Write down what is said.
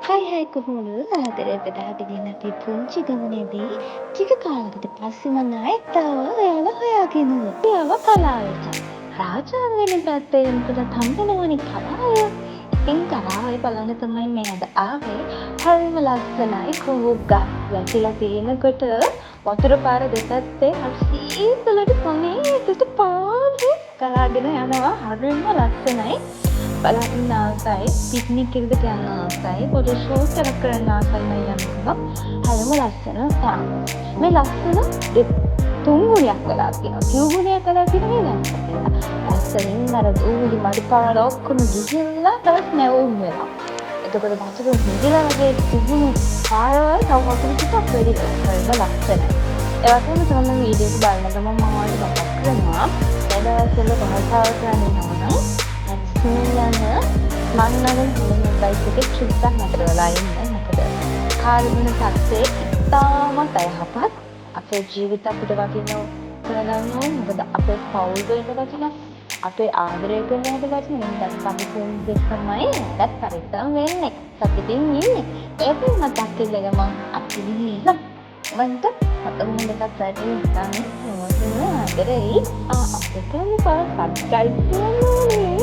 හයි කොහොමද? ආදරේ බෙදාගෙන අපි පුංචි ගමනේදී ටික කාලයකට පස්සේ මම ආයෙත් ආවා එයාව හොයාගෙන. එයාව පලායට. රාජාංගනේ පැත්තේ යනකොට හම්බෙනවනේ පලාය. ඉතින් පලාය බලන්න තමයි මේ අද ආවේ. හරිම ලස්සනයි කුහුග්ගක් වැටිලා තියෙනකොට වතුර පාර දෙපැත්තේ අසීතලට සමීපට පාරේ ගලාගෙන යනවා. හරිම ලස්සනයි. බලන්න ආසයි පික්නික් එකකට යන්න ආසයි පොඩි ෂූට් එකක් කරන්න ආසයි මම යනවා හැම ලස්සන තා මේ ලස්සන තුන් ගුණයක් වෙලා තියෙනවා සිව් ගුණයක් වෙලා තියෙනවා නේද ලස්සනින් අර ඌලි මඩි පාර ඔක්කොම ගිහිල්ලා තවත් නැවුම් වෙනවා එතකොට වතුර නිදිලා වගේ තිබුණු පාරවල් තව වතුර ටිකක් වැඩි කරලා ලස්සනයි ඒ වගේම තමයි වීඩියෝ එක බලන ගමන් මම ඔයාලට මතක් කරනවා එදවස්වල භාෂාව කරන්නේ නෝනම් යන මන්නගෙන හොඳින් බයික් එකේ චුට්ටක් නතර වෙලා ඉන්න මොකද කාර්බන තත්ත්වයේ ඉතාමත් අයහපත් අපේ ජීවිත අපිට වටිනව කරගන්නවා මොකද අපේ පෞල් වලට වටිනවා අපේ ආදරය කරන හැට වටිනවා ඉතින් අපි පොන්දේ තමයි නැත් පරිස්සම් වෙන්නේ සතුටින් ඉන්නේ ඒක මතක් කරගෙන මම අපි ගිහින් මන්ට අතමුණ දෙකක් වැඩි ඉස්සන්නේ මොකද ආදරේ අපිට සබ්ස්ක්‍රයිබ් කරන්න